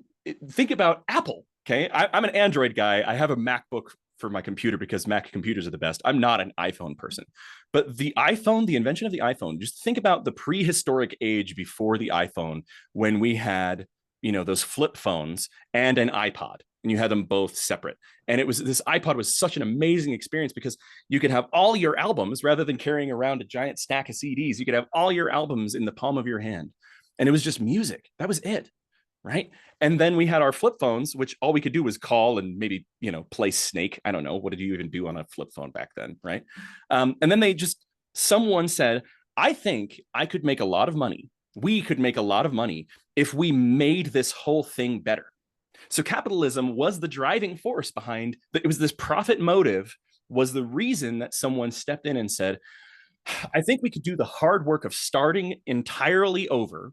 think about Apple. Okay, I'm an Android guy. I have a MacBook for my computer because Mac computers are the best. I'm not an iPhone person. But the iPhone, the invention of the iPhone, just think about the prehistoric age before the iPhone, when we had, those flip phones and an iPod, and you had them both separate. And this iPod was such an amazing experience because you could have all your albums rather than carrying around a giant stack of CDs. You could have all your albums in the palm of your hand. And it was just music. That was it. Right. And then we had our flip phones, which all we could do was call and maybe, play Snake. I don't know. What did you even do on a flip phone back then? Right. And then someone said, I think I could make a lot of money. We could make a lot of money if we made this whole thing better. So capitalism was the driving force behind it. Was this profit motive was the reason that someone stepped in and said, I think we could do the hard work of starting entirely over,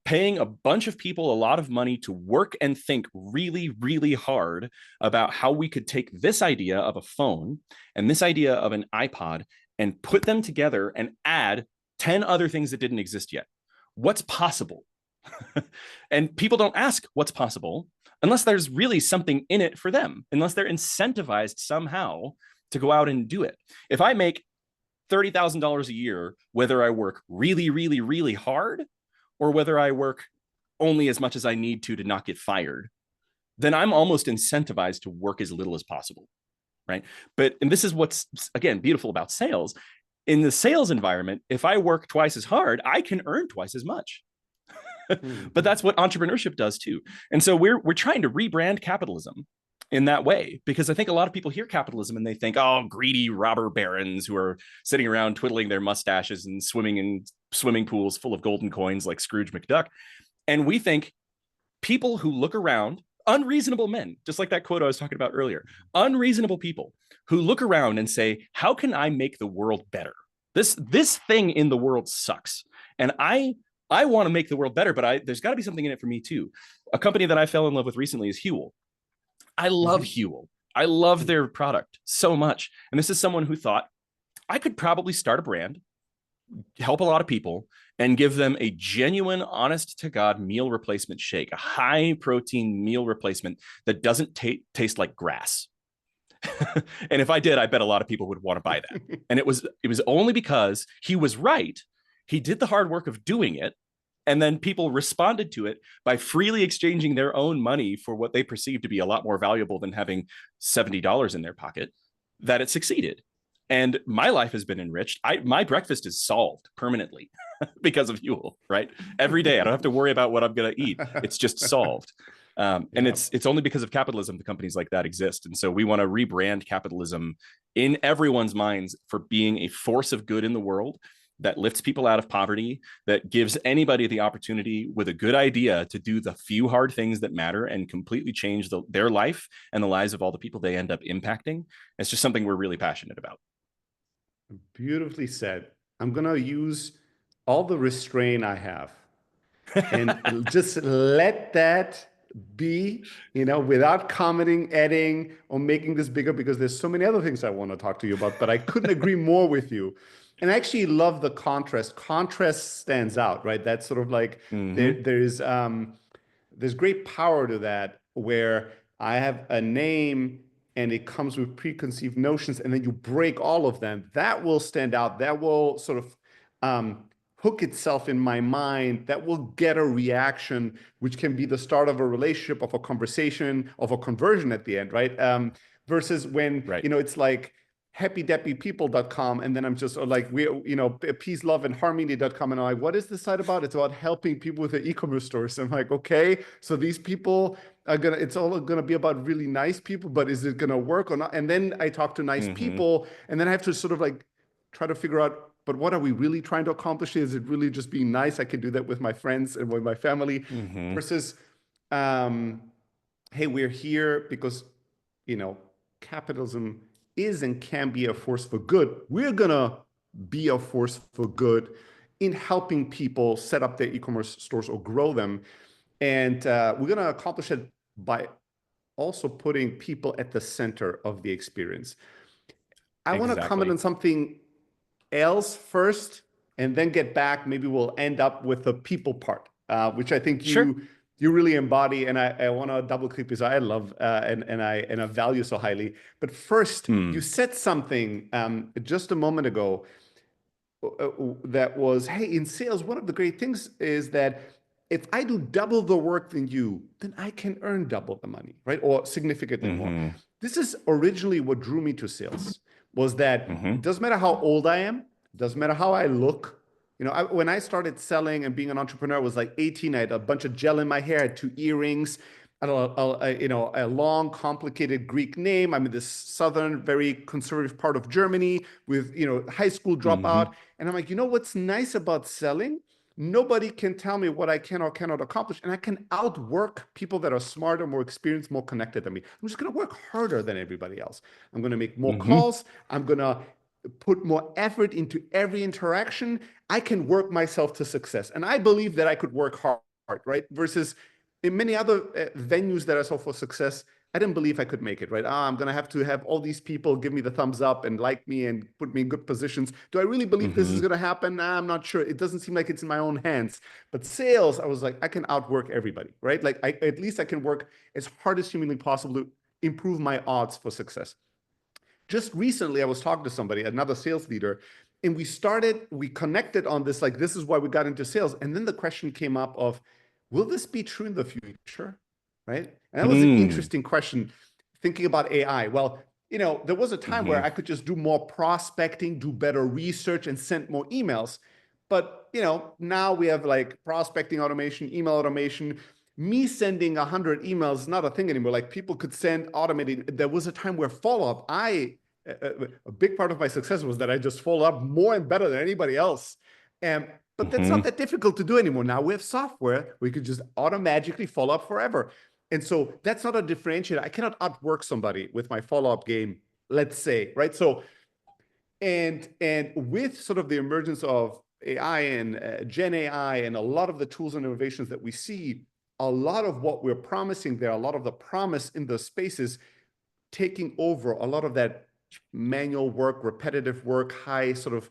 paying a bunch of people a lot of money to work and think really, really hard about how we could take this idea of a phone and this idea of an iPod and put them together and add 10 other things that didn't exist yet. What's possible? And people don't ask what's possible unless there's really something in it for them, unless they're incentivized somehow to go out and do it. If I make $30,000 a year, whether I work really, really, really hard or whether I work only as much as I need to not get fired, then I'm almost incentivized to work as little as possible. Right. And this is what's, again, beautiful about sales. In the sales environment, if I work twice as hard, I can earn twice as much. But mm, that's what entrepreneurship does too. And so we're trying to rebrand capitalism in that way, because I think a lot of people hear capitalism and they think, oh, greedy robber barons who are sitting around twiddling their mustaches and swimming in swimming pools full of golden coins like Scrooge McDuck. And we think people who look around, unreasonable men, just like that quote I was talking about earlier, unreasonable people who look around and say, how can I make the world better? This thing in the world sucks. And I want to make the world better, but there's got to be something in it for me too. A company that I fell in love with recently is Huel. I love Huel. I love their product so much. And this is someone who thought I could probably start a brand, help a lot of people, and give them a genuine, honest to God meal replacement shake, a high protein meal replacement that doesn't taste like grass. And if I did, I bet a lot of people would want to buy that. And it was only because he was right. He did the hard work of doing it. And then people responded to it by freely exchanging their own money for what they perceived to be a lot more valuable than having $70 in their pocket, that it succeeded. And my life has been enriched. My breakfast is solved permanently because of Huel, right? Every day, I don't have to worry about what I'm going to eat. It's just solved. And it's only because of capitalism the companies like that exist. And so we want to rebrand capitalism in everyone's minds for being a force of good in the world that lifts people out of poverty, that gives anybody the opportunity with a good idea to do the few hard things that matter and completely change their life and the lives of all the people they end up impacting. It's just something we're really passionate about. Beautifully said. I'm going to use all the restraint I have and just let that be, without commenting, editing, or making this bigger, because there's so many other things I want to talk to you about, but I couldn't agree more with you. And I actually love the contrast. Contrast stands out, right? That's sort of like there's great power to that, where I have a name and it comes with preconceived notions, and then you break all of them. That will stand out. That will sort of hook itself in my mind. That will get a reaction, which can be the start of a relationship, of a conversation, of a conversion at the end, right? Versus when, right. It's like happydeppypeople.com, and then I'm just like, peace, love, and harmony.com, and I'm like, what is this site about? It's about helping people with their e-commerce stores. And I'm like, okay, so these people it's all gonna be about really nice people, but is it gonna work or not? And then I talk to nice people, and then I have to sort of like try to figure out, but what are we really trying to accomplish? Is it really just being nice? I can do that with my friends and with my family, versus, hey, we're here because, capitalism is and can be a force for good. We're gonna be a force for good in helping people set up their e-commerce stores or grow them. And we're gonna accomplish it by also putting people at the center of the experience. I want to comment on something else first, and then get back. Maybe we'll end up with the people part, which I think you really embody. And I want to double click because I love and I value so highly. But first, you said something just a moment ago that was, hey, in sales, one of the great things is that if I do double the work than you, then I can earn double the money, right? Or significantly more. This is originally what drew me to sales, was that it doesn't matter how old I am, it doesn't matter how I look. When I started selling and being an entrepreneur, I was like 18. I had a bunch of gel in my hair, I had 2 earrings, a long, complicated Greek name. I'm in this southern, very conservative part of Germany with, high school dropout. And I'm like, what's nice about selling? Nobody can tell me what I can or cannot accomplish, and I can outwork people that are smarter, more experienced, more connected than me. I'm just going to work harder than everybody else. I'm going to make more calls. I'm going to put more effort into every interaction. I can work myself to success. And I believe that I could work hard, right? Versus in many other venues that I saw for success, I didn't believe I could make it, right? I'm going to have all these people give me the thumbs up and like me and put me in good positions. Do I really believe this is going to happen? I'm not sure. It doesn't seem like it's in my own hands. But sales, I was like, I can outwork everybody, right? Like at least I can work as hard as humanly possible to improve my odds for success. Just recently, I was talking to somebody, another sales leader, and we connected on this, like, this is why we got into sales. And then the question came up of, will this be true in the future? Right? And that was an interesting question, thinking about AI. Well, there was a time where I could just do more prospecting, do better research, and send more emails. But, now we have like prospecting automation, email automation. me sending 100 emails is not a thing anymore. Like people could send automated. There was a time where follow-up, a big part of my success was that I just follow up more and better than anybody else. But that's not that difficult to do anymore. Now we have software, we could just automatically follow up forever. And so that's not a differentiator. I cannot outwork somebody with my follow-up game, let's say, right? So, and with sort of the emergence of AI and Gen AI and a lot of the tools and innovations that we see, a lot of what we're promising there, a lot of the promise in the spaces taking over a lot of that manual work, repetitive work, high sort of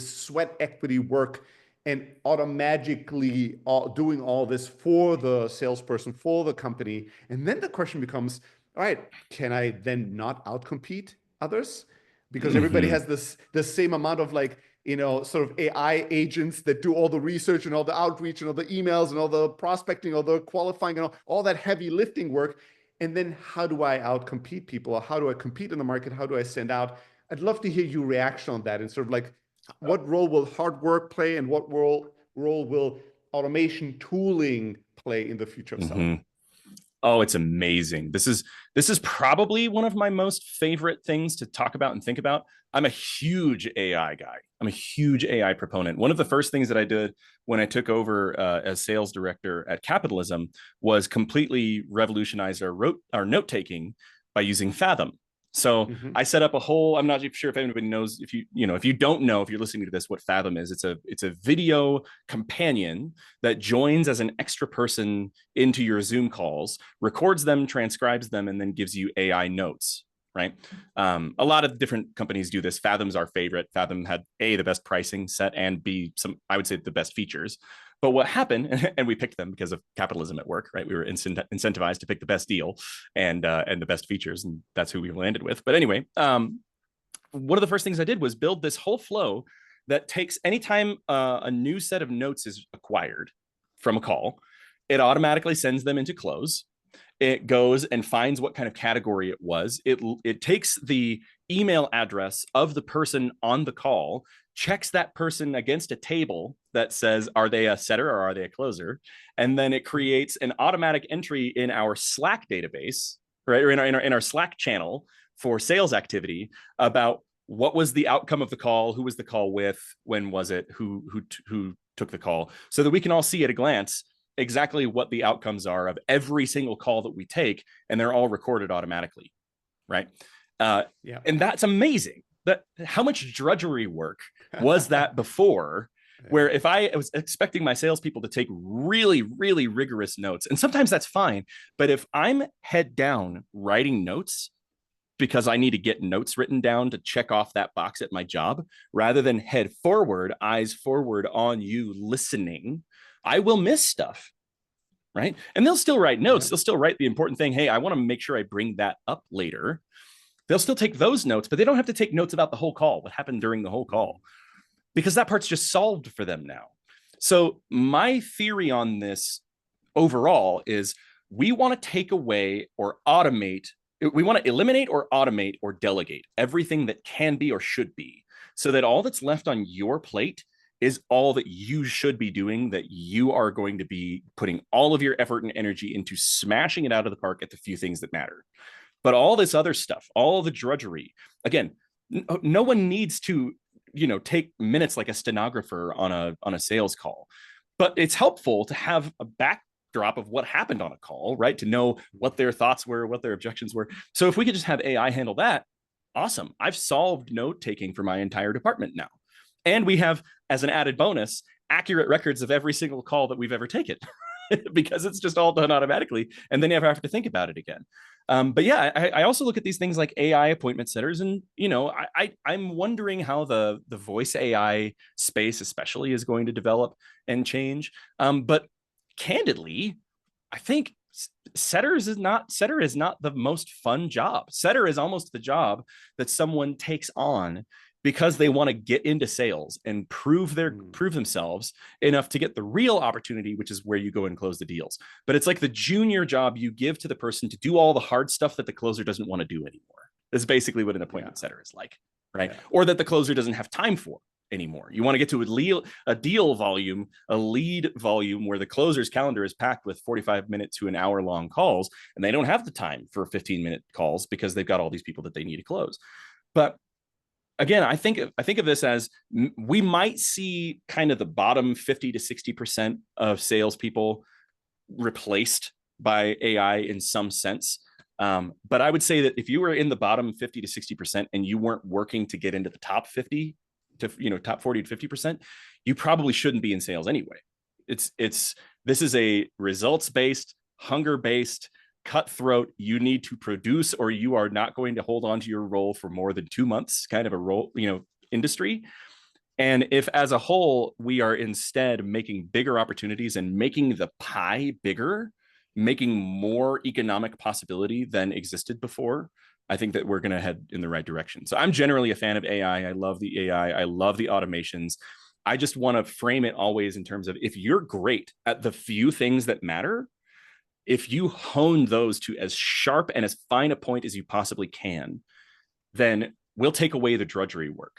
sweat equity work, and automatically doing all this for the salesperson, for the company. And then the question becomes, all right, can I then not outcompete others? Because everybody has the same amount of like, sort of AI agents that do all the research and all the outreach and all the emails and all the prospecting, all the qualifying and all that heavy lifting work. And then how do I outcompete people? Or how do I compete in the market? How do I stand out? I'd love to hear your reaction on that and sort of like, what role will hard work play and what role will automation tooling play in the future of selling? Oh, it's amazing. This is probably one of my most favorite things to talk about and think about. I'm a huge AI guy. I'm a huge AI proponent. One of the first things that I did when I took over as sales director at Capitalism was completely revolutionize our note taking by using Fathom. So I set up a whole, I'm not sure if anybody knows, if you don't know, if you're listening to this, what Fathom is, it's a video companion that joins as an extra person into your Zoom calls, records them, transcribes them, and then gives you AI notes, right? A lot of different companies do this. Fathom's our favorite. Fathom had A, the best pricing set, and B, I would say the best features. But what happened, and we picked them because of capitalism at work, right? We were incentivized to pick the best deal and the best features, and that's who we landed with. But anyway, one of the first things I did was build this whole flow that takes anytime a new set of notes is acquired from a call, it automatically sends them into close. It goes and finds what kind of category it was. It takes the email address of the person on the call, checks that person against a table that says, are they a setter or are they a closer? And then it creates an automatic entry in our Slack database, right? Or in our Slack channel for sales activity about what was the outcome of the call, who was the call with, when was it, who took the call, so that we can all see at a glance exactly what the outcomes are of every single call that we take, and they're all recorded automatically, right? And that's amazing. How much drudgery work was that before, where if I was expecting my salespeople to take really, really rigorous notes, and sometimes that's fine, but if I'm head down writing notes because I need to get notes written down to check off that box at my job, rather than head forward, eyes forward on you listening, I will miss stuff, right? And they'll still write notes. They'll still write the important thing. Hey, I want to make sure I bring that up later. They'll still take those notes, but they don't have to take notes about the whole call, what happened during the whole call, because that part's just solved for them now. So my theory on this overall is we want to take away or automate, we want to eliminate or automate or delegate everything that can be or should be, so that all that's left on your plate is all that you should be doing, that you are going to be putting all of your effort and energy into smashing it out of the park at the few things that matter. But all this other stuff, all the drudgery, again, no one needs to, take minutes like a stenographer on a sales call. But it's helpful to have a backdrop of what happened on a call, right? To know what their thoughts were, what their objections were. So if we could just have AI handle that, awesome. I've solved note taking for my entire department now. And we have, as an added bonus, accurate records of every single call that we've ever taken because it's just all done automatically, and they never have to think about it again. But yeah, I also look at these things like AI appointment setters, and I'm wondering how the voice AI space especially is going to develop and change. But candidly, I think setter is not the most fun job. Setter is almost the job that someone takes on because they want to get into sales and prove themselves enough to get the real opportunity, which is where you go and close the deals. But it's like the junior job you give to the person to do all the hard stuff that the closer doesn't want to do anymore. That's basically what an appointment setter is like, right? Or that the closer doesn't have time for. anymore. You want to get to a deal volume, a lead volume where the closer's calendar is packed with 45-minute to an hour long calls, and they don't have the time for 15-minute calls because they've got all these people that they need to close. But again, I think of this as we might see kind of the bottom 50 to 60% of salespeople replaced by AI in some sense. But I would say that if you were in the bottom 50 to 60% and you weren't working to get into the top 50 to, top 40 to 50%, you probably shouldn't be in sales anyway. This is a results-based, hunger-based, cutthroat. You need to produce or you are not going to hold on to your role for more than 2 months kind of a role, industry. And if as a whole, we are instead making bigger opportunities and making the pie bigger, making more economic possibility than existed before, I think that we're going to head in the right direction. So I'm generally a fan of AI. I love the AI. I love the automations. I just want to frame it always in terms of if you're great at the few things that matter, if you hone those to as sharp and as fine a point as you possibly can, then we'll take away the drudgery work.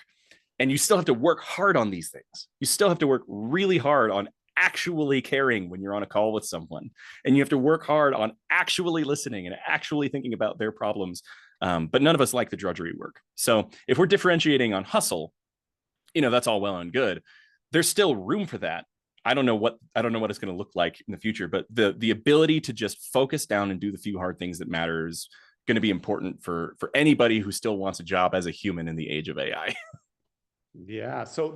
And you still have to work hard on these things. You still have to work really hard on actually caring when you're on a call with someone. And you have to work hard on actually listening and actually thinking about their problems. But none of us like the drudgery work. So if we're differentiating on hustle, that's all well and good. There's still room for that. I don't know what it's going to look like in the future, but the ability to just focus down and do the few hard things that matter is going to be important for anybody who still wants a job as a human in the age of AI. Yeah. So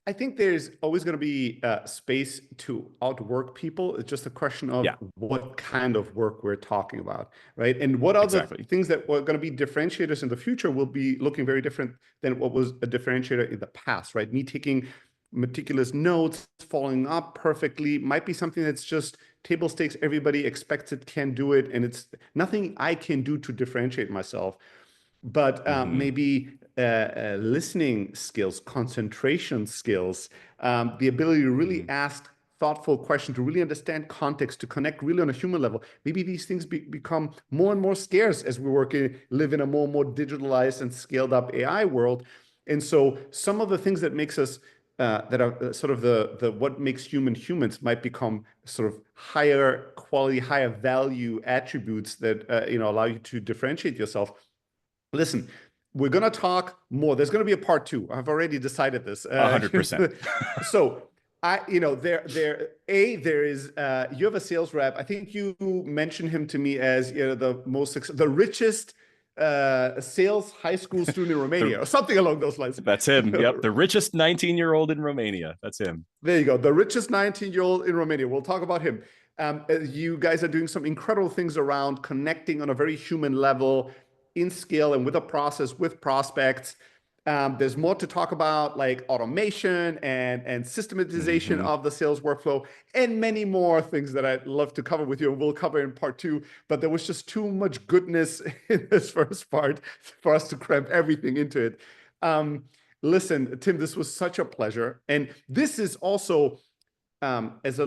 I think there's always going to be space to outwork people. It's just a question of what kind of work we're talking about, right? And what other things that were going to be differentiators in the future will be looking very different than what was a differentiator in the past, right? Me taking meticulous notes, following up perfectly might be something that's just table stakes. Everybody expects it, can do it, and it's nothing I can do to differentiate myself. But maybe listening skills, concentration skills, the ability to really ask thoughtful questions, to really understand context, to connect really on a human level. Maybe these things become more and more scarce as we live in a more and more digitalized and scaled up AI world. And so some of the things that makes us that are sort of the what makes humans might become sort of higher quality, higher value attributes that allow you to differentiate yourself. Listen, we're going to talk more. There's going to be a part 2. I've already decided this. 100%. So there is, you have a sales rep. I think you mentioned him to me as, the richest sales high school student in Romania or something along those lines. That's him. Yep. The richest 19-year-old in Romania. That's him. There you go. The richest 19-year-old in Romania. We'll talk about him. You guys are doing some incredible things around connecting on a very human level, in scale and with a process with prospects. There's more to talk about, like automation and systematization of the sales workflow, and many more things that I'd love to cover with you, and we'll cover in part 2. But there was just too much goodness in this first part for us to cram everything into it. Listen, Tim, this was such a pleasure. And this is also as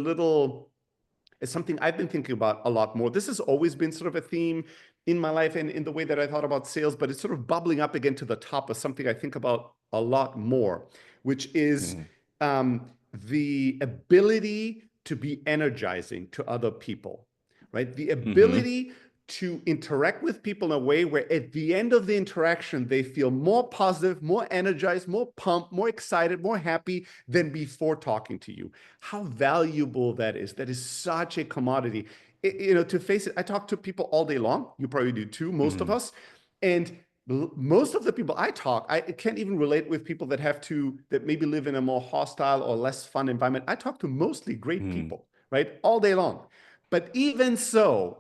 something I've been thinking about a lot more. This has always been sort of a theme in my life and in the way that I thought about sales, but it's sort of bubbling up again to the top of something I think about a lot more, which is the ability to be energizing to other people, right? The ability to interact with people in a way where at the end of the interaction, they feel more positive, more energized, more pumped, more excited, more happy than before talking to you. How valuable that is. That is such a commodity. To face it, I talk to people all day long. You probably do too, most of us. And most of the people I can't even relate with people that maybe live in a more hostile or less fun environment. I talk to mostly great people, right? All day long. But even so,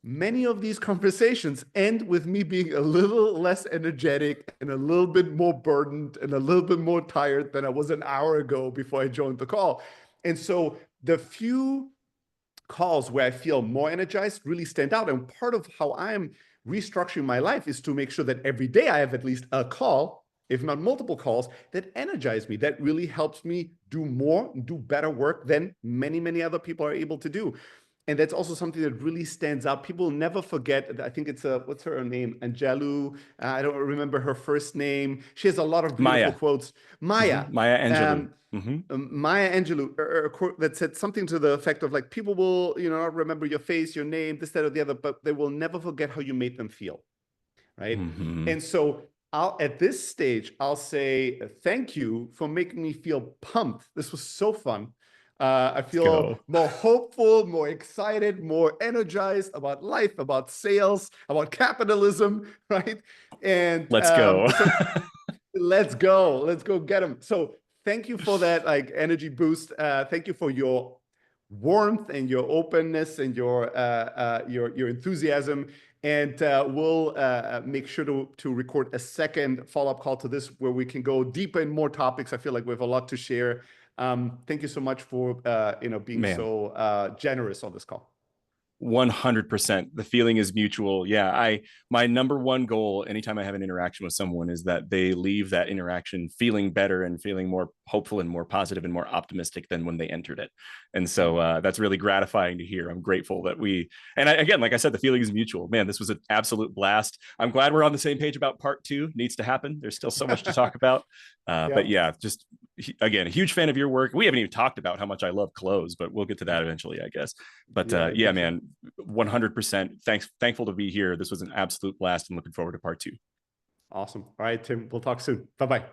many of these conversations end with me being a little less energetic and a little bit more burdened and a little bit more tired than I was an hour ago before I joined the call. And so the few calls where I feel more energized really stand out. And part of how I'm restructuring my life is to make sure that every day I have at least a call, if not multiple calls, that energize me, that really helps me do more, do better work than many, many other people are able to do. And that's also something that really stands out. People never forget. I think it's what's her name? Angelou. I don't remember her first name. She has a lot of beautiful Maya. quotes. Maya. Maya Angelou. Um, Maya Angelou, a quote that said something to the effect of like, people will, not remember your face, your name, this, that, or the other, but they will never forget how you made them feel. Right. And so at this stage, I'll say thank you for making me feel pumped. This was so fun. I Let's feel go. more hopeful, more excited, more energized about life, about sales, about capitalism, right? And Let's go. so let's go. Let's go get them. So thank you for that like energy boost. Thank you for your warmth and your openness and your enthusiasm. And we'll make sure to record a second follow-up call to this where we can go deeper in more topics. I feel like we have a lot to share. Thank you so much for being Man, so generous on this call. 100%. The feeling is mutual. Yeah, my number one goal anytime I have an interaction with someone is that they leave that interaction feeling better and feeling more hopeful and more positive and more optimistic than when they entered it. And so that's really gratifying to hear. I'm grateful that again, like I said, the feeling is mutual. Man, this was an absolute blast. I'm glad we're on the same page about part 2. Needs to happen. There's still so much to talk about. But yeah, just again, a huge fan of your work. We haven't even talked about how much I love clothes, but we'll get to that eventually, I guess. But yeah, man, 100%. Thankful to be here. This was an absolute blast and looking forward to part 2. Awesome. All right, Tim, we'll talk soon. Bye-bye.